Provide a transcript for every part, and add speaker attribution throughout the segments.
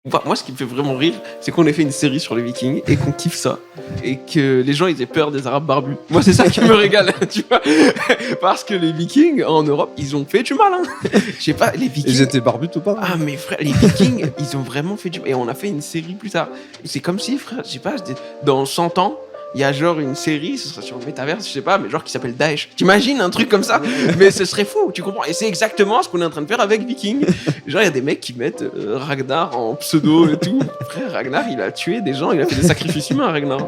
Speaker 1: Enfin, moi, ce qui me fait vraiment rire, c'est qu'on ait fait une série sur les Vikings et qu'on kiffe ça. Et que les gens, ils aient peur des Arabes barbus. Moi, c'est ça qui me régale, tu vois. Parce que les Vikings, en Europe, ils ont fait du mal, hein. Je sais pas, les Vikings...
Speaker 2: Ils étaient barbus ou pas?
Speaker 1: Ah, mais frère, les Vikings, ils ont vraiment fait du mal. Et on a fait une série plus tard. C'est comme si, frère, je sais pas, dans 100 ans, il y a genre une série, ce sera sur le métaverse, je sais pas, mais genre qui s'appelle Daesh. T'imagines un truc comme ça? Mais ce serait fou, tu comprends? Et c'est exactement ce qu'on est en train de faire avec Viking. Genre, il y a des mecs qui mettent Ragnar en pseudo et tout. Frère, Ragnar, il a tué des gens, il a fait des sacrifices humains, Ragnar.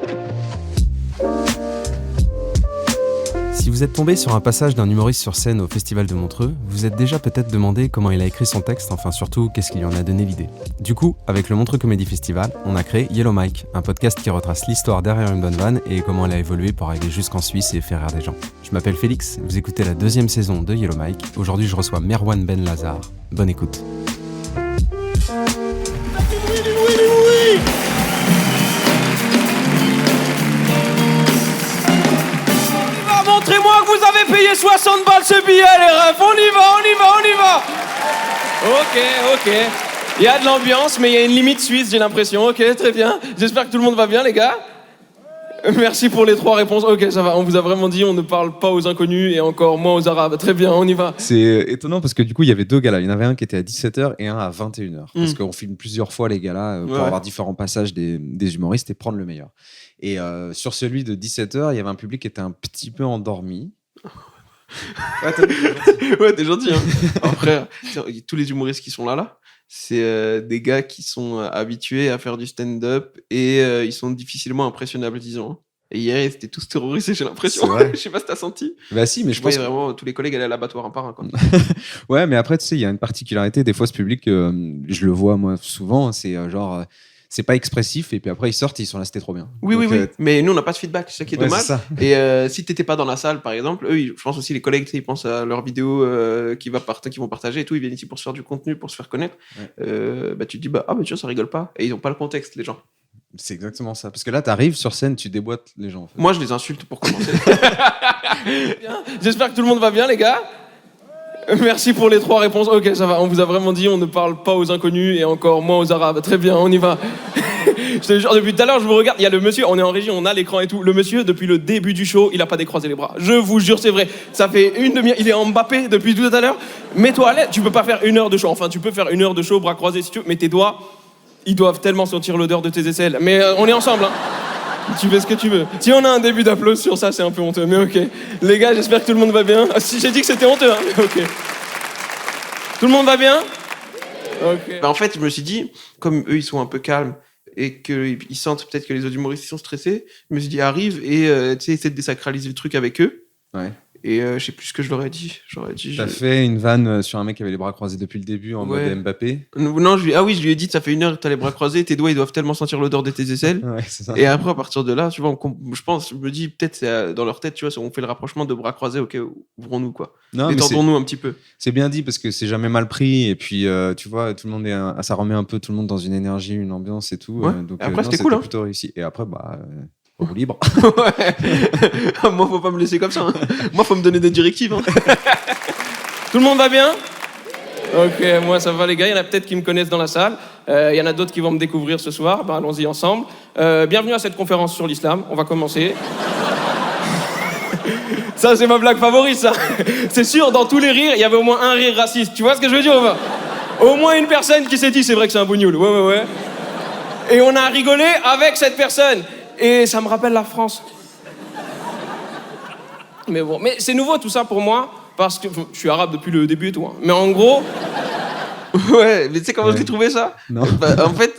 Speaker 3: Si vous êtes tombé sur un passage d'un humoriste sur scène au Festival de Montreux, vous êtes déjà peut-être demandé comment il a écrit son texte, enfin surtout qu'est-ce qui lui en a donné l'idée. Du coup, avec le Montreux Comedy Festival, on a créé Yellow Mike, un podcast qui retrace l'histoire derrière une bonne vanne et comment elle a évolué pour arriver jusqu'en Suisse et faire rire des gens. Je m'appelle Félix, vous écoutez la 2e saison de Yellow Mike. Aujourd'hui, je reçois Merwan Ben Lazar. Bonne écoute.
Speaker 1: Montrez-moi que vous avez payé 60 balles ce billet, les refs. On y va. Ok. Il y a de l'ambiance, mais il y a une limite suisse, j'ai l'impression. Ok, très bien. J'espère que tout le monde va bien, les gars. Merci pour les 3 réponses. Ok, ça va. On vous a vraiment dit, on ne parle pas aux inconnus et encore moins aux Arabes. Très bien, on y va.
Speaker 2: C'est étonnant parce que du coup, il y avait 2 galas. Il y en avait un qui était à 17h et un à 21h. Parce qu'on filme plusieurs fois les galas pour avoir différents passages des humoristes et prendre le meilleur. Et sur celui de 17h, il y avait un public qui était un petit peu endormi.
Speaker 1: Ouais, t'es gentil. Hein. Après, tous les humoristes qui sont là, c'est des gars qui sont habitués à faire du stand-up et ils sont difficilement impressionnables, disons. Et hier, ils étaient tous terrorisés, j'ai l'impression. Je sais pas si t'as senti.
Speaker 2: Bah si, mais je pense
Speaker 1: vraiment tous les collègues allaient à l'abattoir un par un. Quoi.
Speaker 2: Ouais, mais après, tu sais, il y a une particularité. Des fois, ce public, je le vois moi souvent, c'est genre... c'est pas expressif, et puis après ils sortent et ils sont là, c'était trop bien.
Speaker 1: Oui. Mais nous on n'a pas de feedback, c'est ça qui est dommage. Et si t'étais pas dans la salle par exemple, eux, je pense aussi les collègues, ils pensent à leurs vidéos qu'ils vont partager et tout, ils viennent ici pour se faire du contenu, pour se faire connaître. Bah tu te dis bah tu vois, ça rigole pas, et ils ont pas le contexte, les gens.
Speaker 2: C'est exactement ça, parce que là t'arrives sur scène, tu déboîtes les gens en fait.
Speaker 1: Moi je les insulte pour commencer. J'espère que tout le monde va bien, les gars. Merci pour les 3 réponses. Ok, ça va. On vous a vraiment dit, on ne parle pas aux inconnus et encore moins aux Arabes. Très bien, on y va. Je te jure, depuis tout à l'heure, je vous regarde. Il y a le monsieur, on est en régie, on a l'écran et tout. Le monsieur, depuis le début du show, il a pas décroisé les bras. Je vous jure, c'est vrai. Ça fait une demi-heure. Il est en Mbappé depuis tout à l'heure. Mets-toi à l'aise. Tu peux pas faire 1 heure de show. Enfin, tu peux faire 1 heure de show, bras croisés si tu veux. Mais tes doigts, ils doivent tellement sentir l'odeur de tes aisselles. Mais on est ensemble, hein. Tu fais ce que tu veux. Si on a un début d'applaudissements sur ça, c'est un peu honteux. Mais ok. Les gars, j'espère que tout le monde va bien. Si j'ai dit que c'était honteux, hein. Mais ok. Tout le monde va bien? Ok. Bah en fait, je me suis dit, comme eux, ils sont un peu calmes et qu'ils sentent peut-être que les autres humoristes sont stressés, je me suis dit, arrive et essaie de désacraliser le truc avec eux. Ouais. Et je sais plus ce que je leur ai dit.
Speaker 2: T'as fait une vanne sur un mec qui avait les bras croisés depuis le début en mode Mbappé.
Speaker 1: Non, je lui ai dit, ça fait 1 heure que t'as les bras croisés, tes doigts ils doivent tellement sentir l'odeur de tes aisselles.
Speaker 2: Ouais, c'est ça.
Speaker 1: Et après, à partir de là, tu vois, je me dis, peut-être c'est dans leur tête, tu vois, on fait le rapprochement de bras croisés, ok, ouvrons-nous quoi. Détendons-nous un petit peu.
Speaker 2: C'est bien dit parce que c'est jamais mal pris et puis tu vois, tout le monde ça remet un peu tout le monde dans une énergie, une ambiance et tout.
Speaker 1: Ouais.
Speaker 2: Donc
Speaker 1: après, c'était cool.
Speaker 2: Plutôt réussi. Et après, roue libre.
Speaker 1: Ouais. Moi, faut pas me laisser comme ça. Hein. Moi, faut me donner des directives. Hein. Tout le monde va bien? Ok, moi ça va les gars. Il y en a peut-être qui me connaissent dans la salle. Il y en a d'autres qui vont me découvrir ce soir. Allons-y ensemble. Bienvenue à cette conférence sur l'islam. On va commencer. Ça, c'est ma blague favorite, ça. C'est sûr, dans tous les rires, il y avait au moins un rire raciste. Tu vois ce que je veux dire ou pas? Au moins une personne qui s'est dit, c'est vrai que c'est un bougnoul. Ouais. Et on a rigolé avec cette personne. Et ça me rappelle la France. Mais bon, mais c'est nouveau tout ça pour moi, parce que je suis arabe depuis le début et tout. Hein. Mais en gros... Ouais, mais tu sais comment je l'ai trouvé ça?
Speaker 2: Non.
Speaker 1: En fait,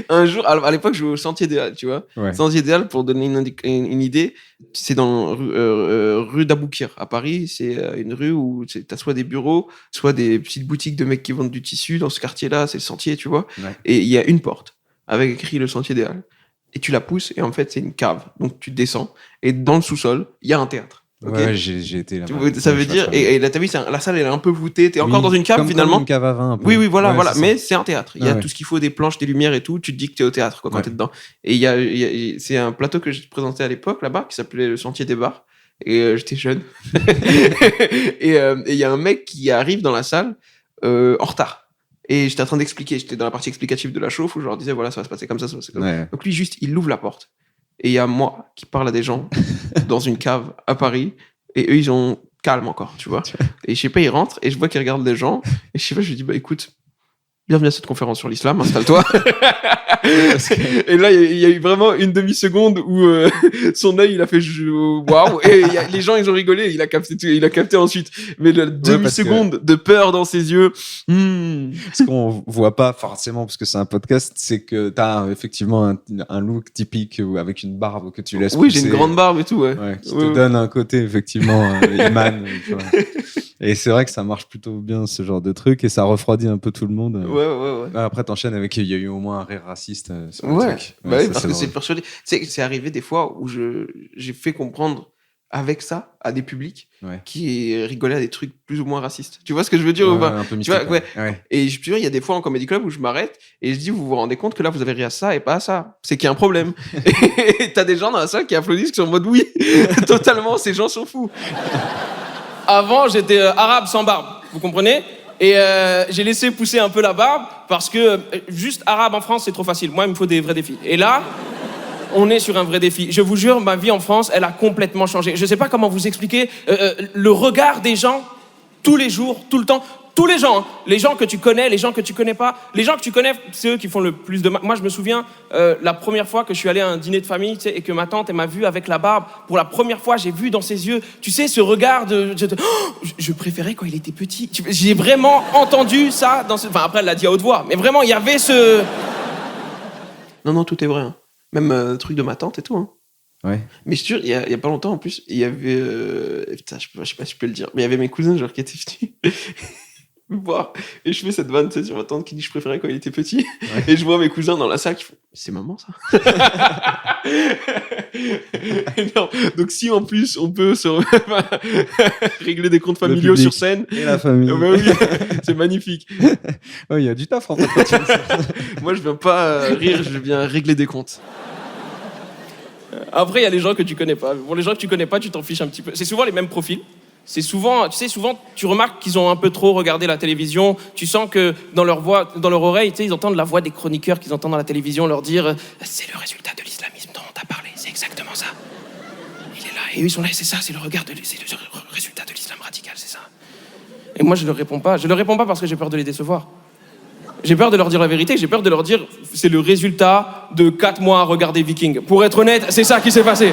Speaker 1: un jour, à l'époque, je jouais au Sentier des Halles, tu vois. Ouais. Sentier des Halles, pour donner une idée, c'est dans rue d'Aboukir, à Paris. C'est une rue où t'as soit des bureaux, soit des petites boutiques de mecs qui vendent du tissu. Dans ce quartier-là, c'est le Sentier, tu vois. Ouais. Et il y a une porte avec écrit le Sentier des Halles. Et tu la pousses, et en fait, c'est une cave. Donc, tu descends, et dans le sous-sol, il y a un théâtre. Okay.
Speaker 2: Ouais, j'ai été là.
Speaker 1: Ça veut dire, et là, t'as vu, la salle, elle est un peu voûtée. T'es encore dans une cave, finalement.
Speaker 2: Comme une cave à vin, un peu.
Speaker 1: Oui, voilà. Mais c'est un théâtre. Il y a tout ce qu'il faut, des planches, des lumières et tout. Tu te dis que t'es au théâtre, quoi, quand t'es dedans. Et c'est un plateau que j'ai présenté à l'époque, là-bas, qui s'appelait le Sentier des Bars. Et j'étais jeune. Et il y a un mec qui arrive dans la salle, en retard. Et j'étais en train d'expliquer, j'étais dans la partie explicative de la chauffe où je leur disais, voilà, ça va se passer comme ça, ça va se passer comme ça.
Speaker 2: Ouais.
Speaker 1: Donc lui, juste, il ouvre la porte. Et il y a moi qui parle à des gens dans une cave à Paris. Et eux, ils ont calme encore, tu vois. Et je sais pas, ils rentrent et je vois qu'ils regardent les gens. Et je sais pas, je lui dis, bah écoute, bienvenue à cette conférence sur l'islam, installe-toi. Et là, il y a eu vraiment une demi-seconde où son œil, il a fait waouh. Et les gens, ils ont rigolé. Il a capté ensuite. Mais la demi-seconde de peur dans ses yeux.
Speaker 2: Ce qu'on voit pas forcément, parce que c'est un podcast, c'est que t'as effectivement un look typique avec une barbe que tu laisses
Speaker 1: Oui,
Speaker 2: pousser.
Speaker 1: j'ai une grande barbe et tout, ouais.
Speaker 2: Qui te donne un côté, effectivement, Iman. Tu vois. Et c'est vrai que ça marche plutôt bien, ce genre de truc, et ça refroidit un peu tout le monde.
Speaker 1: Ouais.
Speaker 2: Après, t'enchaînes avec, il y a eu au moins un rire raciste sur le truc.
Speaker 1: Bah oui,
Speaker 2: ça,
Speaker 1: parce que c'est persuadé. Tu sais, c'est arrivé des fois où j'ai fait comprendre avec ça à des publics qui rigolaient à des trucs plus ou moins racistes. Tu vois ce que je veux dire ou pas?
Speaker 2: Un peu
Speaker 1: tu vois, Et je te jure, il y a des fois en comedy club où je m'arrête et je dis, vous vous rendez compte que là, vous avez ri à ça et pas à ça. C'est qu'il y a un problème. Et t'as des gens dans la salle qui applaudissent, qui sont en mode oui. Totalement, ces gens sont fous. Avant, j'étais arabe sans barbe. Vous comprenez? Et j'ai laissé pousser un peu la barbe parce que juste arabe en France, c'est trop facile. Moi, il me faut des vrais défis. Et là, on est sur un vrai défi. Je vous jure, ma vie en France, elle a complètement changé. Je sais pas comment vous expliquer le regard des gens tous les jours, tout le temps. Tous les gens, hein. Les gens que tu connais, les gens que tu connais pas. Les gens que tu connais, c'est eux qui font le plus de mal. Moi, je me souviens, la première fois que je suis allé à un dîner de famille, tu sais, et que ma tante, elle m'a vu avec la barbe. Pour la première fois, j'ai vu dans ses yeux, tu sais, ce regard je préférais quand il était petit. J'ai vraiment entendu ça dans ce... Enfin, après, elle l'a dit à haute voix. Mais vraiment, il y avait ce... Non, tout est vrai. Hein. Même le truc de ma tante et tout. Hein.
Speaker 2: Ouais.
Speaker 1: Mais je te jure, il y a pas longtemps, en plus, il y avait... Putain, je sais pas si je peux le dire. Mais il y avait mes cousins, genre, qui étaient venus... voir. Et je fais cette vanne, tu sais, sur ma tante qui dit je préférais quand il était petit. Ouais. Et je vois mes cousins dans la salle qui font c'est maman ça. Non. Donc si en plus on peut régler des comptes familiaux sur scène.
Speaker 2: Et la famille.
Speaker 1: Bah oui, c'est magnifique.
Speaker 2: Il y a du taf en fait. Quand tu dis ça.
Speaker 1: Moi je viens pas rire, je viens régler des comptes. Après il y a les gens que tu connais pas. Pour les gens que tu connais pas, tu t'en fiches un petit peu. C'est souvent les mêmes profils. C'est souvent, tu sais, tu remarques qu'ils ont un peu trop regardé la télévision. Tu sens que dans leur voix, dans leur oreille, tu sais, ils entendent la voix des chroniqueurs qu'ils entendent dans la télévision leur dire c'est le résultat de l'islamisme dont on t'a parlé, c'est exactement ça. Il est là et eux ils sont là, c'est ça, c'est le résultat de l'islam radical, c'est ça. Et moi je leur réponds pas parce que j'ai peur de les décevoir. J'ai peur de leur dire la vérité, j'ai peur de leur dire c'est le résultat de 4 mois à regarder Viking. Pour être honnête, c'est ça qui s'est passé.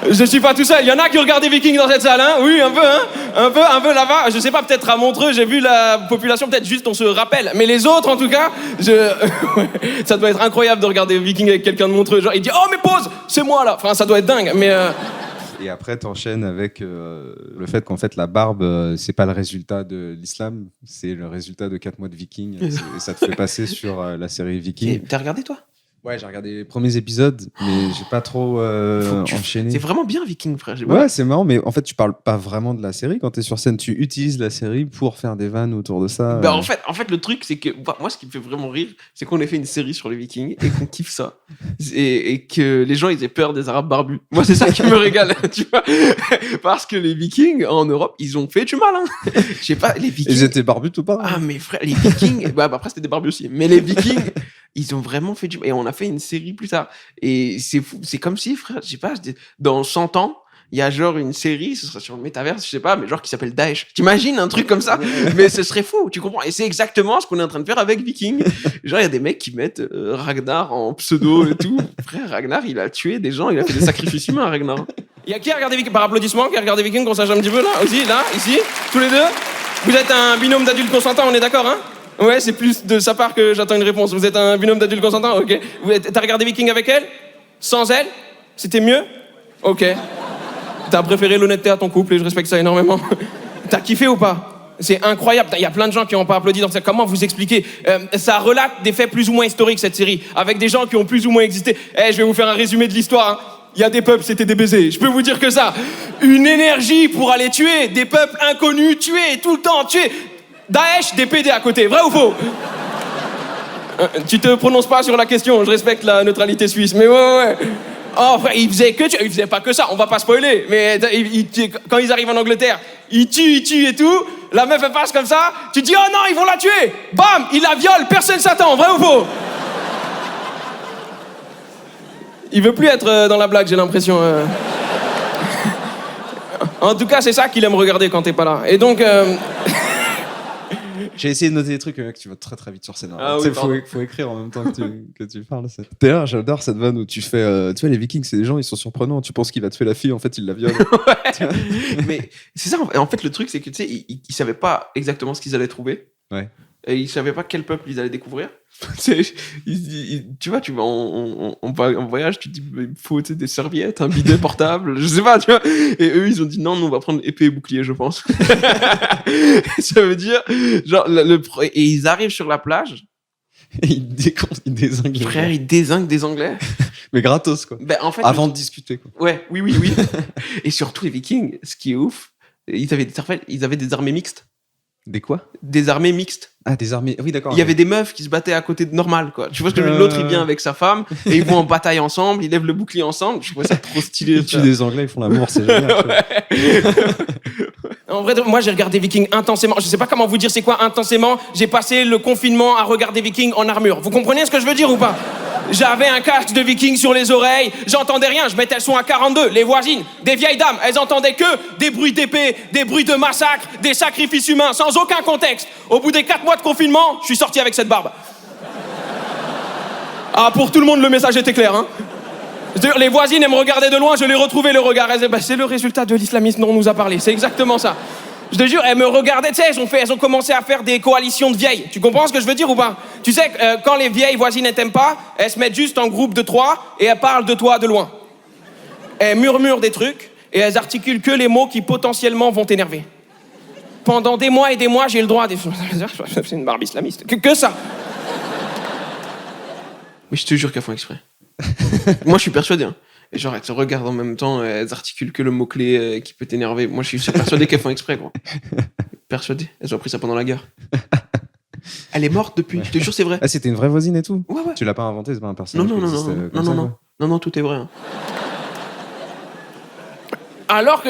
Speaker 1: Je suis pas tout seul. Il y en a qui ont regardé Viking dans cette salle, hein. Oui, un peu là-bas. Je sais pas, peut-être à Montreux, j'ai vu la population, peut-être juste on se rappelle. Mais les autres, en tout cas, ça doit être incroyable de regarder Viking avec quelqu'un de Montreux. Genre, il dit, oh, mais pause, c'est moi, là. Enfin, ça doit être dingue, mais...
Speaker 2: Et après, t'enchaînes avec le fait qu'en fait, la barbe, c'est pas le résultat de l'islam, c'est le résultat de 4 mois de Viking. Et ça te fait passer sur la série Viking.
Speaker 1: T'as regardé, toi ?
Speaker 2: Ouais, j'ai regardé les premiers épisodes, mais j'ai pas trop enchaîné.
Speaker 1: C'est vraiment bien Viking, frère.
Speaker 2: Ouais, c'est marrant, mais en fait, tu parles pas vraiment de la série quand t'es sur scène. Tu utilises la série pour faire des vannes autour de ça.
Speaker 1: Bah, en fait, le truc, c'est que moi, ce qui me fait vraiment rire, c'est qu'on ait fait une série sur les Vikings et qu'on kiffe ça. Et que les gens, ils aient peur des Arabes barbus. Moi, c'est ça qui me régale, tu vois. Parce que les Vikings, en Europe, ils ont fait du mal, hein. Je sais pas, les Vikings.
Speaker 2: Ils étaient barbus ou pas?
Speaker 1: Ah, mais frère, les Vikings, bah, après, c'était des barbus aussi. Mais les Vikings, ils ont vraiment fait du mal. Et on a fait une série plus tard. Et c'est fou. C'est comme si, frère, je sais pas, dans 100 ans, il y a genre une série, ce serait sur le métaverse, je sais pas, mais genre qui s'appelle Daesh. T'imagines un truc comme ça? Mais ce serait fou, tu comprends? Et c'est exactement ce qu'on est en train de faire avec Viking. Genre, il y a des mecs qui mettent Ragnar en pseudo et tout. Frère, Ragnar, il a tué des gens, il a fait des sacrifices humains, Ragnar. Il y a qui a regardé Viking? Par applaudissement, qui a regardé Viking, qu'on sache un petit peu là? Aussi, là, ici, tous les deux? Vous êtes un binôme d'adultes consentants, on est d'accord, hein? Ouais, c'est plus de sa part que j'attends une réponse. Vous êtes un binôme d'adultes consentants? Ok. T'as regardé Viking avec elle? Sans elle? C'était mieux? Ok. T'as préféré l'honnêteté à ton couple et je respecte ça énormément. T'as kiffé ou pas? C'est incroyable. Il y a plein de gens qui n'ont pas applaudi dans ça. Comment vous expliquer? Ça relate des faits plus ou moins historiques, cette série, avec des gens qui ont plus ou moins existé. Je vais vous faire un résumé de l'histoire. Hein. Il y a des peuples, c'était des baisers. Je peux vous dire que ça. Une énergie pour aller tuer des peuples inconnus, tuer tout le temps, tuer. Daesh, des PD à côté, vrai ou faux? Tu te prononces pas sur la question, je respecte la neutralité suisse, mais ouais. Oh frère, il faisait pas que ça, on va pas spoiler, mais quand ils arrivent en Angleterre, ils tuent et tout, La meuf, elle passe comme ça. Tu dis, oh non, ils vont la tuer. Bam, il la viole, personne s'attend. Vrai ou faux? Il veut plus être dans la blague, j'ai l'impression. En tout cas, c'est ça qu'il aime regarder quand t'es pas là. Et donc...
Speaker 2: J'ai essayé de noter des trucs, mec, tu vas très très vite sur scène.
Speaker 1: Ah oui,
Speaker 2: faut écrire en même temps que tu parles. D'ailleurs, j'adore cette vanne où tu fais... tu vois, les Vikings, c'est des gens, ils sont surprenants. Tu penses qu'il va te faire la fille, en fait, il la viole.
Speaker 1: Ouais. Mais c'est ça, en fait, le truc, c'est que, tu sais, ils savaient pas exactement ce qu'ils allaient trouver.
Speaker 2: Ouais.
Speaker 1: Et ils savaient pas quel peuple ils allaient découvrir. Tu vois, tu vas en voyage, tu te dis, il faut des serviettes, un bidet portable, je sais pas, tu vois. Et eux, ils ont dit, non, on va prendre épée et bouclier, je pense. Ça veut dire, genre, et ils arrivent sur la plage.
Speaker 2: Et ils désinguent.
Speaker 1: Frère, ils dézinguent des Anglais.
Speaker 2: Mais gratos, quoi.
Speaker 1: Ben, en fait,
Speaker 2: avant de discuter, quoi.
Speaker 1: Ouais, oui. Et surtout, les Vikings, ce qui est ouf, ils avaient des armées mixtes.
Speaker 2: Des quoi?
Speaker 1: Des armées mixtes.
Speaker 2: Ah, des armées. Oui, d'accord.
Speaker 1: Il y avait des meufs qui se battaient à côté de normal, quoi. Tu vois ce que l'autre, il vient avec sa femme, et ils vont en bataille ensemble, ils lèvent le bouclier ensemble. Je trouvais ça trop stylé.
Speaker 2: Ils tuent des Anglais, ils font l'amour, c'est génial.
Speaker 1: Ouais. En vrai, moi, j'ai regardé Vikings intensément. Je sais pas comment vous dire c'est quoi intensément. J'ai passé le confinement à regarder Vikings en armure. Vous comprenez ce que je veux dire ou pas? J'avais un casque de Viking sur les oreilles, j'entendais rien, je mettais le son à 42, les voisines, des vieilles dames, elles entendaient que des bruits d'épée, des bruits de massacre, des sacrifices humains, sans aucun contexte. Au bout des 4 mois de confinement, je suis sorti avec cette barbe. Ah, pour tout le monde, le message était clair, hein. Les voisines, elles me regardaient de loin, je les retrouvais le regard. Elles disaient, bah, c'est le résultat de l'islamisme dont on nous a parlé, c'est exactement ça. Je te jure, elles me regardaient, tu sais, elles ont commencé à faire des coalitions de vieilles. Tu comprends ce que je veux dire ou pas? Tu sais, quand les vieilles voisines ne t'aiment pas, elles se mettent juste en groupe de 3 et elles parlent de toi de loin. Elles murmurent des trucs et elles articulent que les mots qui potentiellement vont t'énerver. Pendant des mois et des mois, j'ai le droit de... C'est une barbe islamiste. Que ça. Mais je te jure qu'elles font exprès. Moi, je suis persuadé, hein. Et genre, elles te regardent en même temps, elles articulent que le mot-clé qui peut t'énerver. Moi, je suis persuadé qu'elles font exprès, quoi. Persuadé. Elles ont appris ça pendant la guerre. Elle est morte depuis, je te jure, c'est vrai.
Speaker 2: Ah, c'était une vraie voisine et tout?
Speaker 1: Ouais.
Speaker 2: Tu l'as pas inventé, c'est pas un personnage?
Speaker 1: Non, tout est vrai. Hein. Alors que,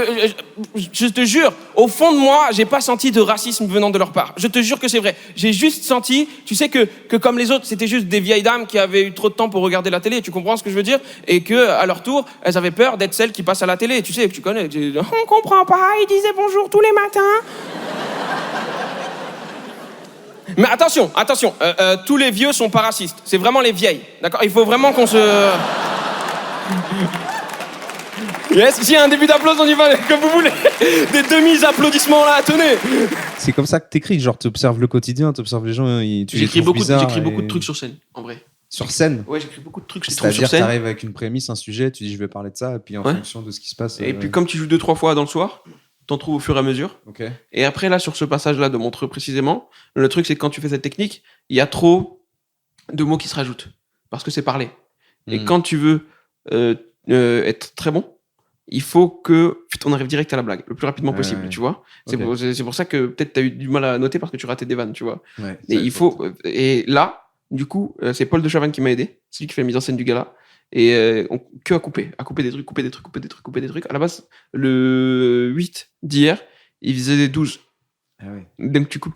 Speaker 1: je te jure, au fond de moi, j'ai pas senti de racisme venant de leur part. Je te jure que c'est vrai. J'ai juste senti, tu sais que comme les autres, c'était juste des vieilles dames qui avaient eu trop de temps pour regarder la télé. Tu comprends ce que je veux dire? Et que, à leur tour, elles avaient peur d'être celles qui passent à la télé. Tu sais, que tu connais. On comprend pas, ils disaient bonjour tous les matins. Mais attention, tous les vieux sont pas racistes. C'est vraiment les vieilles. D'accord? Il faut vraiment qu'on se... Yes, s'il y a un début d'applaudissement, on y va comme vous voulez. Des demi-applaudissements là, tenez.
Speaker 2: C'est comme ça que t'écris, genre t'observes le quéquitien, t'observes les gens,
Speaker 1: j'écris beaucoup de trucs sur scène, en vrai.
Speaker 2: Sur scène?
Speaker 1: Ouais, j'écris beaucoup de trucs, je les trouve sur
Speaker 2: C'est-à-dire
Speaker 1: scène.
Speaker 2: t'arrives avec une prémisse, un sujet, tu dis je vais parler de ça, et puis en fonction de ce qui se passe...
Speaker 1: Et puis comme tu joues 2-3 fois dans le soir, t'en trouves au fur et à mesure.
Speaker 2: Okay.
Speaker 1: Et après là, sur ce passage-là de Montreux précisément, le truc c'est que quand tu fais cette technique, il y a trop de mots qui se rajoutent, parce que c'est parlé. Et quand tu veux être très bon, il faut que on arrive direct à la blague le plus rapidement possible, tu vois. C'est pour ça que peut-être t'as eu du mal à noter parce que tu ratais des vannes, tu vois.
Speaker 2: Ouais,
Speaker 1: et il faut et là, du coup, c'est Paul de Chavannes qui m'a aidé, c'est lui qui fait la mise en scène du gala et à couper des trucs. À la base, le 8 d'hier, il faisait des 12.
Speaker 2: Ah ouais.
Speaker 1: Donc tu coupes.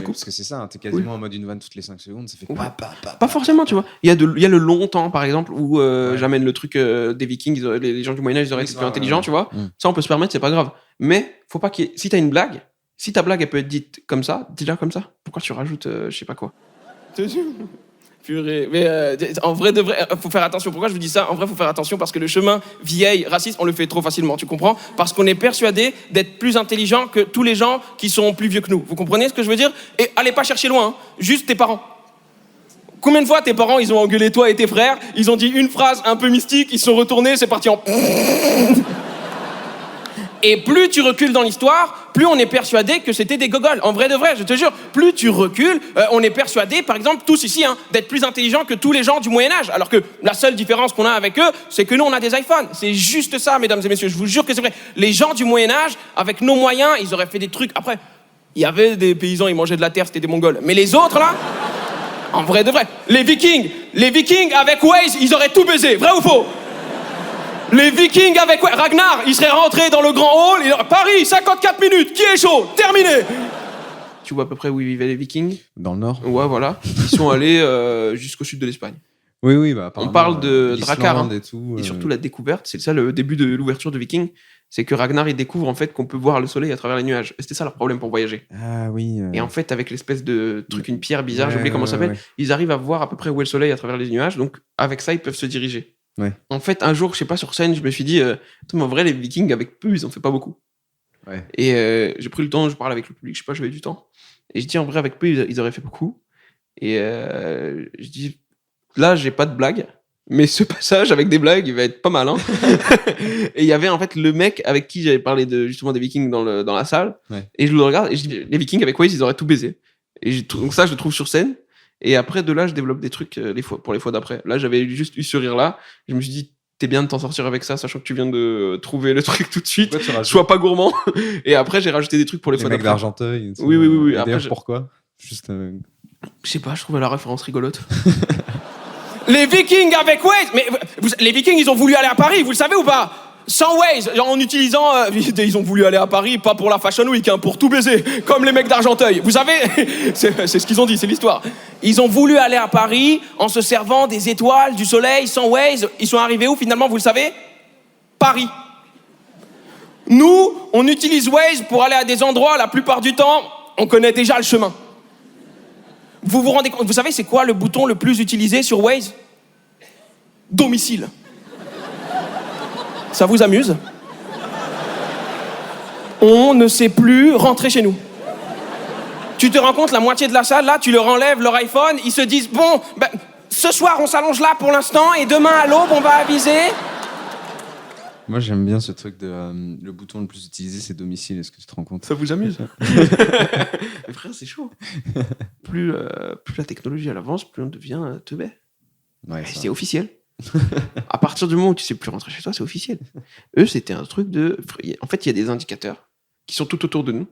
Speaker 2: Parce que c'est ça, hein, t'es quasiment en mode une vanne toutes les 5 secondes, ça fait
Speaker 1: pas forcément, tu vois. Il y a le long temps, par exemple, où j'amène le truc des Vikings, les gens du Moyen-Âge, ils auraient été plus intelligents, tu vois. Ça, on peut se permettre, c'est pas grave. Mais faut pas si t'as une blague, si ta blague, elle peut être dite comme ça, dis-la comme ça. Pourquoi tu rajoutes je sais pas quoi? Purée. Mais en vrai, faut faire attention. Pourquoi je vous dis ça? En vrai, faut faire attention parce que le chemin vieille, raciste, on le fait trop facilement, tu comprends? Parce qu'on est persuadé d'être plus intelligent que tous les gens qui sont plus vieux que nous. Vous comprenez ce que je veux dire? Et allez pas chercher loin, hein. Juste tes parents. Combien de fois tes parents, ils ont engueulé toi et tes frères, ils ont dit une phrase un peu mystique, ils se sont retournés, c'est parti en... Et plus tu recules dans l'histoire, plus on est persuadé que c'était des gogoles. En vrai de vrai, je te jure, plus tu recules, on est persuadé, par exemple, tous ici, hein, d'être plus intelligents que tous les gens du Moyen-Âge. Alors que la seule différence qu'on a avec eux, c'est que nous, on a des iPhones. C'est juste ça, mesdames et messieurs. Je vous jure que c'est vrai. Les gens du Moyen-Âge, avec nos moyens, ils auraient fait des trucs. Après, il y avait des paysans, ils mangeaient de la terre, c'était des Mongols. Mais les autres, là, en vrai de vrai, les Vikings, avec Waze, ils auraient tout baisé. Vrai ou faux? Les Vikings avec Ragnar, il serait rentré dans le grand hall, Paris, 54 minutes, qui est chaud? Terminé. Tu vois à peu près où ils vivaient les Vikings?
Speaker 2: Dans le nord.
Speaker 1: Ouais, voilà. Ils sont allés jusqu'au sud de l'Espagne.
Speaker 2: Oui, bah,
Speaker 1: on parle de Drakkar, hein.
Speaker 2: et tout.
Speaker 1: Et surtout la découverte, c'est ça le début de l'ouverture de Vikings, c'est que Ragnar il découvre en fait qu'on peut voir le soleil à travers les nuages. Et c'était ça leur problème pour voyager.
Speaker 2: Ah oui.
Speaker 1: Et en fait, avec l'espèce de truc, une pierre bizarre, j'ai oublié comment ça s'appelle, ils arrivent à voir à peu près où est le soleil à travers les nuages, donc avec ça ils peuvent se diriger.
Speaker 2: Ouais.
Speaker 1: En fait, un jour, je sais pas, sur scène, je me suis dit, en vrai, les Vikings avec peu, ils en fait pas beaucoup.
Speaker 2: Ouais.
Speaker 1: Et j'ai pris le temps, je parle avec le public, je sais pas, j'avais du temps. Et je dis, en vrai, avec peu, ils auraient fait beaucoup. Et je dis, là, j'ai pas de blague. Mais ce passage avec des blagues, il va être pas mal. Hein. Et il y avait en fait le mec avec qui j'avais parlé justement des Vikings dans la salle. Ouais. Et je le regarde et je dis, les Vikings avec Waze, ils auraient tout baisé. Et donc ça, je le trouve sur scène. Et après, de là, je développe des trucs pour les fois d'après. Là, j'avais juste eu ce rire-là. Je me suis dit, t'es bien de t'en sortir avec ça, sachant que tu viens de trouver le truc tout de suite. Sois pas gourmand. Et après, j'ai rajouté des trucs pour les fois d'après.
Speaker 2: Les mecs d'Argenteuil.
Speaker 1: Oui.
Speaker 2: Après, pourquoi? Juste.
Speaker 1: Je sais pas, je trouvais la référence rigolote. Les Vikings avec Waze, mais les Vikings ils ont voulu aller à Paris, vous le savez ou pas? Sans Waze, en utilisant, ils ont voulu aller à Paris, pas pour la Fashion Week, hein, pour tout baiser, comme les mecs d'Argenteuil. Vous savez, c'est ce qu'ils ont dit, c'est l'histoire. Ils ont voulu aller à Paris en se servant des étoiles, du soleil, sans Waze. Ils sont arrivés où finalement, vous le savez? Paris. Nous, on utilise Waze pour aller à des endroits, la plupart du temps, on connaît déjà le chemin. Vous vous rendez compte, vous savez c'est quoi le bouton le plus utilisé sur Waze? Domicile. Ça vous amuse? On ne sait plus rentrer chez nous. Tu te rends compte, la moitié de la salle, là, tu leur enlèves leur iPhone, ils se disent, bon, ce soir on s'allonge là pour l'instant et demain à l'aube on va aviser.
Speaker 2: Moi, j'aime bien ce truc de le bouton le plus utilisé, c'est domicile. Est-ce que tu te rends compte?
Speaker 1: Ça vous amuse? Mais frère, c'est chaud. Plus la technologie elle avance, plus on devient teubé.
Speaker 2: Ouais,
Speaker 1: c'est officiel. À partir du moment où tu sais plus rentrer chez toi, c'est officiel. Eux, c'était un truc de. En fait, il y a des indicateurs qui sont tout autour de nous.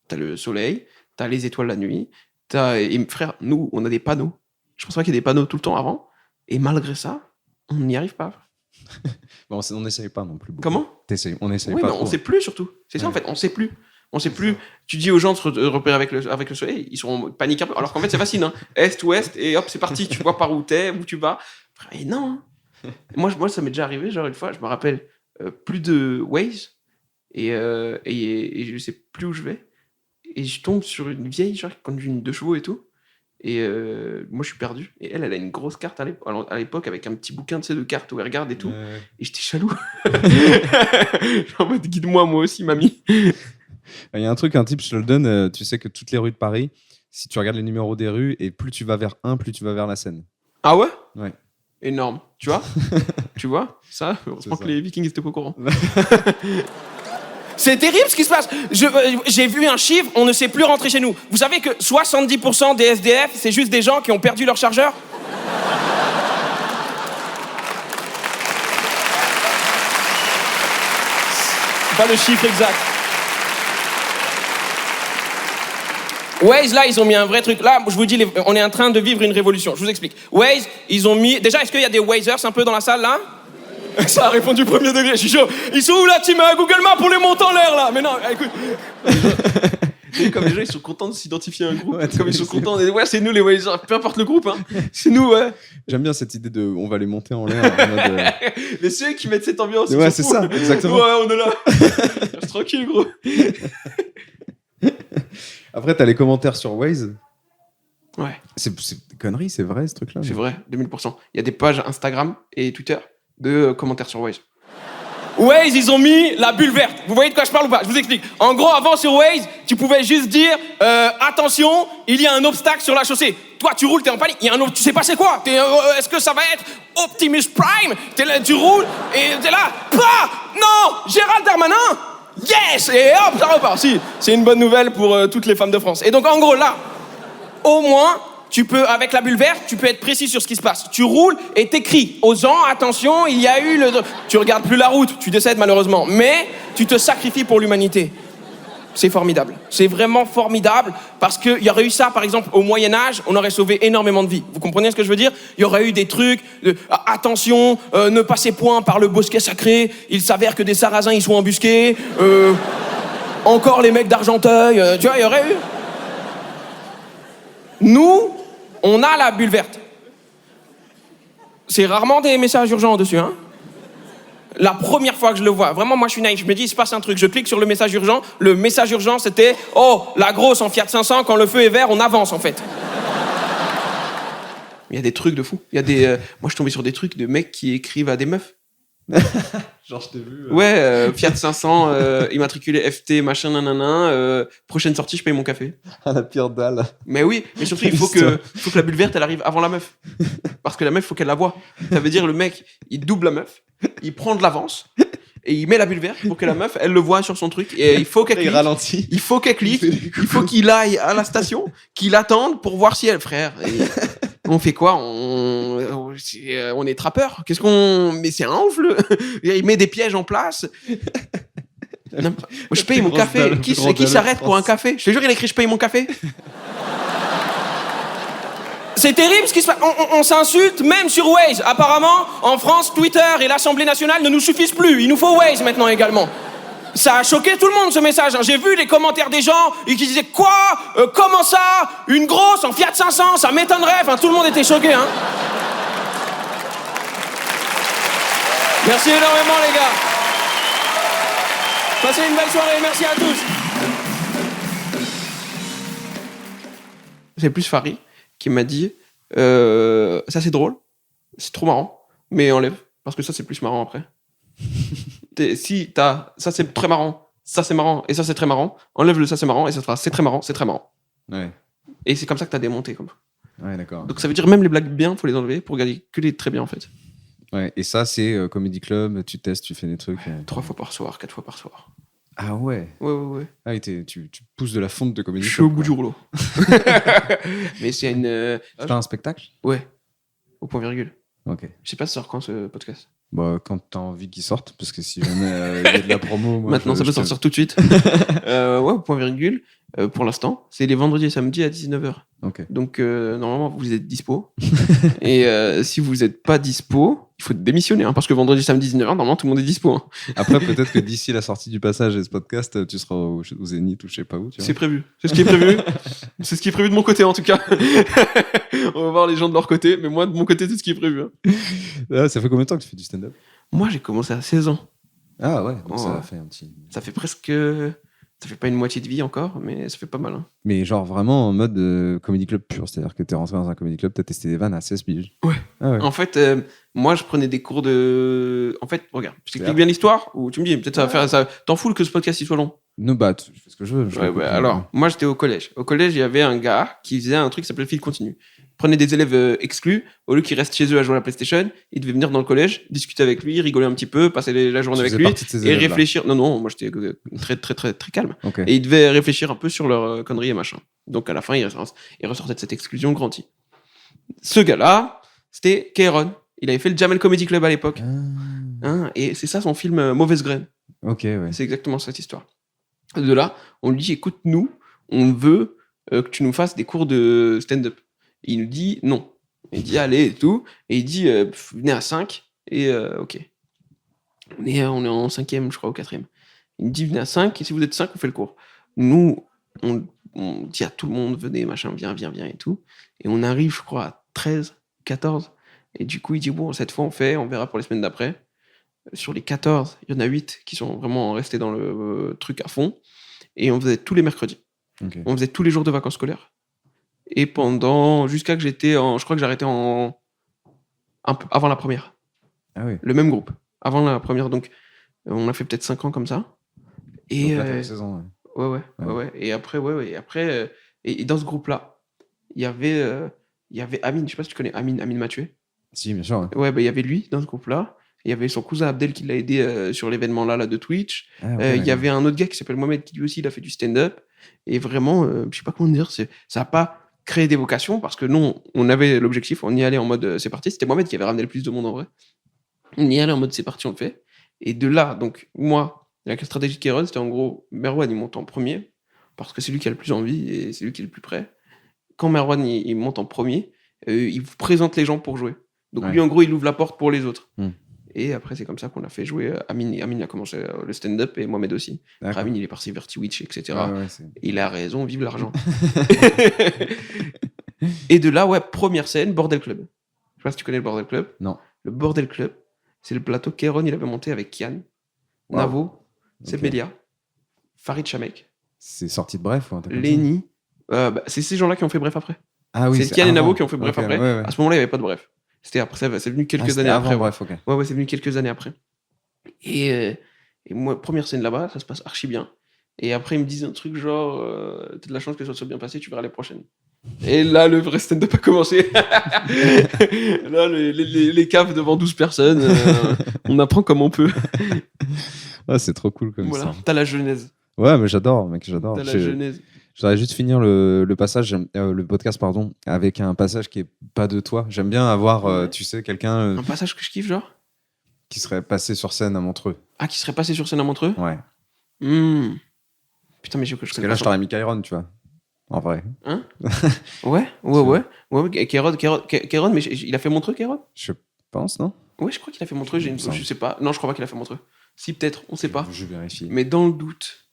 Speaker 1: T'as le soleil, t'as les étoiles la nuit. Et frère, nous, on a des panneaux. Je pense pas qu'il y ait des panneaux tout le temps avant. Et malgré ça, on n'y arrive pas.
Speaker 2: Bon, on n'essaye pas non plus beaucoup.
Speaker 1: Comment?
Speaker 2: On essaye
Speaker 1: pas. Oui, mais on sait plus surtout. C'est ça en fait, on sait plus. On sait plus. Tu dis aux gens de se repérer avec le soleil, ils sont en panique un peu. Alors qu'en fait, c'est facile. Hein. Est, ouest, et hop, c'est parti. Tu vois par où t'es, où tu vas. Et non. Moi, ça m'est déjà arrivé. Genre une fois, je me rappelle plus de Waze et je sais plus où je vais. Et je tombe sur une vieille genre qui conduit une 2 chevaux et tout. Et moi, je suis perdu. Et elle a une grosse carte à l'époque avec un petit bouquin de cartes où elle regarde et tout. Et j'étais jaloux. En mode, guide-moi, moi aussi, mamie.
Speaker 2: Il y a un type, je te le donne. Tu sais que toutes les rues de Paris, si tu regardes les numéros des rues, et plus tu vas vers plus tu vas vers la Seine.
Speaker 1: Ah ouais?
Speaker 2: Ouais.
Speaker 1: Énorme. Tu vois? Tu vois? Ça, heureusement que les Vikings étaient pas au courant. C'est terrible ce qui se passe. J'ai vu un chiffre, on ne sait plus rentrer chez nous. Vous savez que 70% des SDF, c'est juste des gens qui ont perdu leur chargeur? Pas le chiffre exact. Waze, là, ils ont mis un vrai truc. Là, je vous dis, on est en train de vivre une révolution. Je vous explique. Waze, ils ont mis... Déjà, est-ce qu'il y a des Wazers un peu dans la salle, là? Ça a répondu premier degré, je suis chaud. Ils sont où, là? Tu mets un Google Maps pour les monter en l'air, là? Mais non, écoute... Comme les gens, ils sont contents de s'identifier à un groupe. Ouais, comme ils sont contents. Ouais, c'est nous les Wazers. Peu importe le groupe, hein. C'est nous, ouais.
Speaker 2: J'aime bien cette idée de on va les monter en l'air. En mode,
Speaker 1: Mais c'est eux qui mettent cette ambiance.
Speaker 2: Ouais, c'est ça, exactement.
Speaker 1: Ouais, on est là. Reste tranquille, gros.
Speaker 2: Après, t'as les commentaires sur Waze.
Speaker 1: Ouais.
Speaker 2: C'est des conneries, c'est vrai ce truc-là.
Speaker 1: C'est vrai, 2000%. Il y a des pages Instagram et Twitter de commentaires sur Waze. Waze, ils ont mis la bulle verte. Vous voyez de quoi je parle ou pas? Je vous explique. En gros, avant sur Waze, tu pouvais juste dire attention, il y a un obstacle sur la chaussée. Toi, tu roules, t'es en panique. Il y a un tu sais pas c'est quoi. Est-ce que ça va être Optimus Prime? Là, tu roules et t'es là. Pas non, Gérald Darmanin. Yes! Et hop, ça repart. Si, c'est une bonne nouvelle pour toutes les femmes de France. Et donc, en gros, là, au moins, tu peux, avec la bulle verte, tu peux être précis sur ce qui se passe. Tu roules et t'écris aux gens, attention, il y a eu le... Tu regardes plus la route, tu décèdes malheureusement, mais tu te sacrifies pour l'humanité. C'est formidable. C'est vraiment formidable parce qu'il y aurait eu ça, par exemple, au Moyen-Âge, on aurait sauvé énormément de vies. Vous comprenez ce que je veux dire? Il y aurait eu des trucs de attention, ne passez point par le bosquet sacré, il s'avère que des sarrasins y sont embusqués, encore les mecs d'Argenteuil, tu vois, il y aurait eu. Nous, on a la bulle verte. C'est rarement des messages urgents dessus, hein. La première fois que je le vois, vraiment, moi, je suis naïf. Je me dis, il se passe un truc. Je clique sur le message urgent. Le message urgent, c'était « Oh, la grosse en Fiat 500, quand le feu est vert, on avance, en fait. » Il y a des trucs de fou. Il y a des... moi, je suis tombé sur des trucs de mecs qui écrivent à des meufs.
Speaker 2: Genre, je t'ai vu.
Speaker 1: Ouais, Fiat 500, immatriculé FT, machin, nanana. Prochaine sortie, je paye mon café.
Speaker 2: À la pire dalle.
Speaker 1: Mais oui, mais surtout, il faut que la bulle verte, elle arrive avant la meuf. Parce que la meuf, il faut qu'elle la voie. Ça veut dire, le mec, il double la meuf, il prend de l'avance, et il met la bulle verte pour que la meuf, elle le voit sur son truc. Et il faut qu'elle clique.
Speaker 2: Il ralentit.
Speaker 1: Il faut qu'elle clique. Il faut qu'il aille à la station, qu'il attende pour voir si elle, frère. Et on fait quoi? On est trappeur. Qu'est-ce qu'on... Mais c'est un ouf, le... Il met des pièges en place. Je paye mon café. Qui s'arrête pour un café? Je te jure, il a écrit « Je paye mon café ». C'est terrible ce qui se passe. On s'insulte même sur Waze. Apparemment, en France, Twitter et l'Assemblée nationale ne nous suffisent plus. Il nous faut Waze maintenant également. Ça a choqué tout le monde, ce message. J'ai vu les commentaires des gens qui disaient « Quoi comment ça? Une grosse en Fiat 500? Ça m'étonnerait !» Enfin, tout le monde était choqué, hein. Merci énormément, les gars. Passez une belle soirée. Merci à tous. C'est plus Farid qui m'a dit ça c'est drôle, c'est trop marrant, mais enlève, parce que ça c'est plus marrant après. Ça c'est très marrant, ça c'est marrant, et ça c'est très marrant, enlève le ça c'est marrant, et ça fera c'est très marrant, c'est très marrant.
Speaker 2: Ouais.
Speaker 1: Et c'est comme ça que t'as démonté, comme.
Speaker 2: Ouais, d'accord.
Speaker 1: Donc ça veut dire même les blagues bien, faut les enlever pour garder que les très bien en fait.
Speaker 2: Ouais, et ça c'est Comedy Club, tu testes, tu fais des trucs.
Speaker 1: 3 fois par soir, 4 fois par soir.
Speaker 2: Ah ouais.
Speaker 1: Ouais.
Speaker 2: Ah oui, tu pousses de la fonte de Comedy Club.
Speaker 1: Je suis au bout du rouleau. Mais c'est une...
Speaker 2: Tu fais un spectacle?
Speaker 1: Ouais, au point virgule.
Speaker 2: Ok.
Speaker 1: Je sais pas ça sort quand ce podcast.
Speaker 2: Bah, quand t'as envie qu'il sorte, parce que si jamais il y a de la promo... Moi,
Speaker 1: maintenant, ça peut sortir tout de suite. Ouais, au point virgule. Pour l'instant, c'est les vendredis et samedis à 19h.
Speaker 2: Ok.
Speaker 1: Donc, normalement, vous êtes dispo. Et si vous n'êtes pas dispo, il faut démissionner. Hein, parce que vendredi, samedi, 19h, normalement, tout le monde est dispo. Hein.
Speaker 2: Après, peut-être que d'ici la sortie du passage et ce podcast, tu seras au Zénith ou je sais pas où.
Speaker 1: C'est prévu. C'est ce qui est prévu. C'est ce qui est prévu de mon côté, en tout cas. On va voir les gens de leur côté. Mais moi, de mon côté, c'est ce qui est prévu. Hein.
Speaker 2: Ça fait combien de temps que tu fais du stand-up?
Speaker 1: Moi, j'ai commencé à 16 ans.
Speaker 2: Ah ouais, donc ça a fait un petit...
Speaker 1: Ça fait presque... Ça fait pas une moitié de vie encore, mais ça fait pas mal. Hein.
Speaker 2: Mais genre vraiment en mode comedy club pur, c'est-à-dire que t'es rentré dans un comedy club, t'as testé des vannes à 16 piges.
Speaker 1: Ouais.
Speaker 2: Ah ouais.
Speaker 1: En fait, moi, je prenais des cours de... En fait, regarde, je t'explique bien l'histoire, ou tu me dis, peut-être ça va faire ça... T'en fous que ce podcast il soit long?
Speaker 2: No, bah, je fais ce que je veux.
Speaker 1: Ouais, alors, moi, j'étais au collège. Au collège, il y avait un gars qui faisait un truc qui s'appelait fil continu. Il prenait des élèves exclus, au lieu qu'ils restent chez eux à jouer à la PlayStation, il devait venir dans le collège, discuter avec lui, rigoler un petit peu, passer la journée avec lui, et réfléchir. Non, moi, j'étais très, très, très, très calme.
Speaker 2: Okay.
Speaker 1: Et il devait réfléchir un peu sur leurs conneries et machin. Donc, à la fin, il ressortait de cette exclusion grandi. Ce gars-là, c'était Kéron. Il avait fait le Jamel Comedy Club à l'époque. Hein, et c'est ça son film Mauvaise Graine.
Speaker 2: Ok, ouais.
Speaker 1: C'est exactement cette histoire. De là, on lui dit, écoute, nous, on veut que tu nous fasses des cours de stand-up. Et il nous dit non. Il dit allez et tout. Et il dit venez à 5. Et ok. On est en 5e, je crois, ou 4e. Il me dit venez à 5. Et si vous êtes 5, on fait le cours. Nous, on dit à tout le monde venez, machin, viens et tout. Et on arrive, je crois, à 13, 14. Et du coup, il dit bon, cette fois, on verra pour les semaines d'après. Sur les 14, il y en a 8 qui sont vraiment restés dans le truc à fond. Et on faisait tous les mercredis.
Speaker 2: Okay.
Speaker 1: On faisait tous les jours de vacances scolaires. Et jusqu'à que je crois que j'ai arrêté un peu avant la première.
Speaker 2: Ah oui.
Speaker 1: Le même groupe. Avant la première, donc on a fait peut-être 5 ans comme ça. Et
Speaker 2: donc là, t'avais 16 ans,
Speaker 1: ouais. Et après, et dans ce groupe-là, il y avait Amine, je sais pas si tu connais Amine Mathieu.
Speaker 2: Si, bien sûr.
Speaker 1: Ouais, il y avait lui dans ce groupe-là. Il y avait son cousin Abdel qui l'a aidé sur l'événement là de Twitch.
Speaker 2: Ah, ouais,
Speaker 1: il y avait un autre gars qui s'appelle Mohamed qui lui aussi il a fait du stand-up. Et vraiment, je sais pas comment dire, ça n'a pas créé des vocations parce que nous, on avait l'objectif, on y allait en mode c'est parti. C'était Mohamed qui avait ramené le plus de monde en vrai. On y allait en mode c'est parti, on le fait. Et de là, donc moi, La stratégie de Kéron, c'était en gros, Merwan, il monte en premier, parce que c'est lui qui a le plus envie et c'est lui qui est le plus prêt. Quand Merwan, il monte en premier, il vous présente les gens pour jouer. Donc lui, en gros, il ouvre la porte pour les autres. Et après, c'est comme ça qu'on a fait jouer Amine. Amine a commencé le stand-up et Mohamed aussi. Après, Amine, il est parti vers Twitch, etc. Il a raison, vive l'argent. Et de là, première scène, Bordel Club. Je sais pas si tu connais le Bordel Club.
Speaker 2: Non.
Speaker 1: Le Bordel Club, c'est le plateau Kéron, il avait monté avec Kian, Navo, Sebelia, Farid Chamek.
Speaker 2: C'est sorti de Bref ou un truc
Speaker 1: Lenny. C'est ces gens-là qui ont fait Bref après.
Speaker 2: Ah oui,
Speaker 1: c'est Kian et Navo qui ont fait Bref après. À ce moment-là, il n'y avait pas de Bref. C'était après, c'est venu quelques années après.
Speaker 2: Bref, ok.
Speaker 1: Ouais, c'est venu quelques années après. Et moi, première scène là-bas, ça se passe archi bien. Et après, ils me disent un truc genre t'as de la chance que ça soit bien passé, tu verras les prochaines. Et là, le vrai stand-up a commencé. Là, les caves devant 12 personnes, on apprend comme on peut.
Speaker 2: Ouais, c'est trop cool comme ça.
Speaker 1: T'as la genèse.
Speaker 2: Ouais, mais j'adore, mec, j'adore.
Speaker 1: T'as la genèse.
Speaker 2: Je voudrais juste finir le podcast, avec un passage qui est pas de toi. J'aime bien avoir, tu sais, quelqu'un...
Speaker 1: Un passage que je kiffe, genre
Speaker 2: qui serait passé sur scène à Montreux.
Speaker 1: Ah, qui serait passé sur scène à Montreux ?
Speaker 2: Ouais.
Speaker 1: Putain, mais je
Speaker 2: parce que là, je t'aurais mis Kairon, tu vois. En vrai.
Speaker 1: Hein ? Ouais. Kairon, mais il a fait Montreux, Kairon ?
Speaker 2: Je pense, non ?
Speaker 1: Ouais, je crois qu'il a fait Montreux, je sais pas. Non, je crois pas qu'il a fait Montreux. Si, peut-être, on sait pas.
Speaker 2: Je vérifie.
Speaker 1: Mais dans le doute.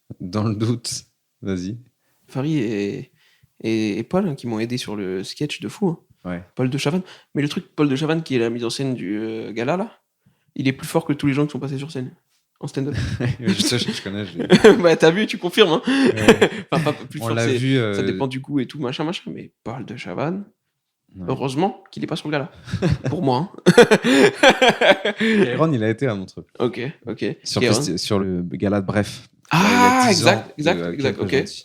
Speaker 2: Vas-y.
Speaker 1: Farid et Paul, hein, qui m'ont aidé sur le sketch de fou. Hein.
Speaker 2: Ouais.
Speaker 1: Paul de Chavannes. Mais le truc, Paul de Chavannes, qui est la mise en scène du gala, là, il est plus fort que tous les gens qui sont passés sur scène. En stand-up.
Speaker 2: je connais.
Speaker 1: Bah, t'as vu, tu confirmes. Hein. Enfin, pas plus
Speaker 2: on
Speaker 1: fort,
Speaker 2: l'a vu.
Speaker 1: Ça dépend du goût et tout, machin. Mais Paul de Chavannes, heureusement qu'il est pas sur le gala. Pour moi. Hein.
Speaker 2: Kairon, il a été à Montreux.
Speaker 1: Ok.
Speaker 2: Sur le gala de Bref.
Speaker 1: Ah, exact.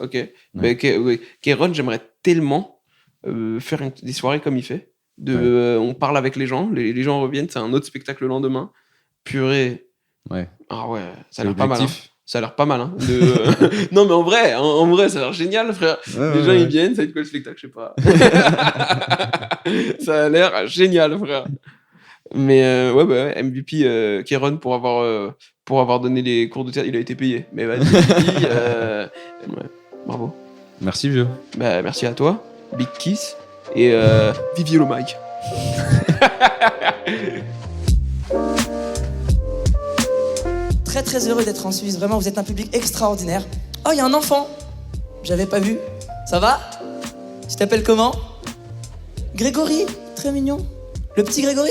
Speaker 1: Ok.
Speaker 2: Ouais.
Speaker 1: Kairon, j'aimerais tellement faire des soirées comme il fait. On parle avec les gens, les gens reviennent, c'est un autre spectacle le lendemain. Purée.
Speaker 2: Ouais.
Speaker 1: Ah ouais, ça a l'air pas mal. Hein. Ça a l'air pas mal. Hein, non, mais en vrai, ça a l'air génial, frère. Les gens, ils viennent, ça va être quoi le spectacle, je sais pas. Ça a l'air génial, frère. Mais MVP Kairon pour avoir donné les cours de théâtre, il a été payé. Mais vas-y, bravo.
Speaker 2: Merci, vieux.
Speaker 1: Bah, merci à toi. Big kiss. Et Vivier le Mike.
Speaker 4: Très très heureux d'être en Suisse, vraiment vous êtes un public extraordinaire. Oh, il y a un enfant, j'avais pas vu. Ça va ? Tu t'appelles comment ? Grégory, très mignon. Le petit Grégory ?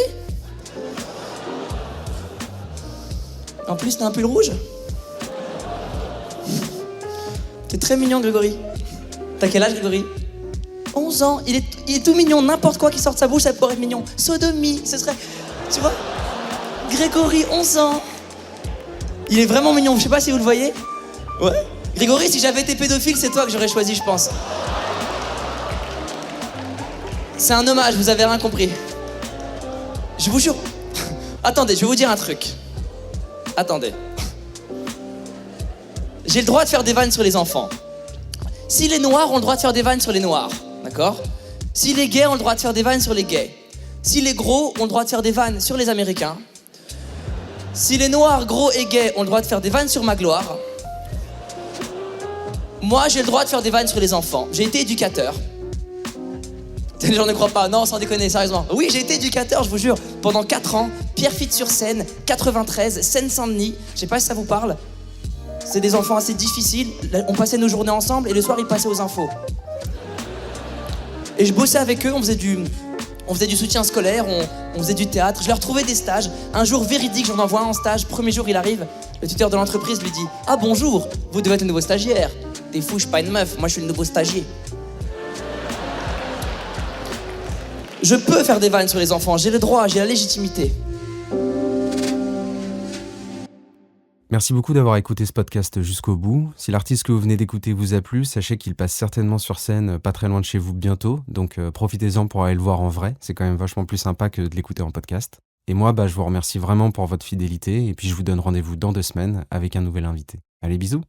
Speaker 4: En plus t'as un pull rouge. T'es très mignon Grégory. T'as quel âge Grégory ? 11 ans, il est tout mignon, n'importe quoi qui sort de sa bouche ça pourrait être mignon. Sodomie, ce serait... Tu vois ? Grégory, 11 ans. Il est vraiment mignon, je sais pas si vous le voyez. Ouais. Grégory, si j'avais été pédophile, c'est toi que j'aurais choisi, je pense. C'est un hommage, vous avez rien compris. Je vous jure. Attendez, je vais vous dire un truc. Attendez. J'ai le droit de faire des vannes sur les enfants. Si les noirs ont le droit de faire des vannes sur les noirs, d'accord ? Si les gays ont le droit de faire des vannes sur les gays. Si les gros ont le droit de faire des vannes sur les Américains. Si les noirs, gros et gays ont le droit de faire des vannes sur ma gloire, moi j'ai le droit de faire des vannes sur les enfants. J'ai été éducateur. Les gens ne croient pas, non sans déconner, sérieusement. Oui, j'ai été éducateur, je vous jure, pendant 4 ans, Pierrefitte-sur-Seine, 93, Seine-Saint-Denis, je sais pas si ça vous parle. C'est des enfants assez difficiles, on passait nos journées ensemble et le soir ils passaient aux infos. Et je bossais avec eux, on faisait du soutien scolaire, on faisait du théâtre, je leur trouvais des stages. Un jour véridique, j'en envoie un en stage, premier jour il arrive, le tuteur de l'entreprise lui dit « Ah bonjour, vous devez être le nouveau stagiaire. » T'es fou, je suis pas une meuf, moi je suis le nouveau stagiaire. Je peux faire des vannes sur les enfants, j'ai le droit, j'ai la légitimité.
Speaker 3: Merci beaucoup d'avoir écouté ce podcast jusqu'au bout. Si l'artiste que vous venez d'écouter vous a plu, sachez qu'il passe certainement sur scène pas très loin de chez vous bientôt, donc profitez-en pour aller le voir en vrai, c'est quand même vachement plus sympa que de l'écouter en podcast. Et moi, je vous remercie vraiment pour votre fidélité, et puis je vous donne rendez-vous dans 2 semaines avec un nouvel invité. Allez, bisous!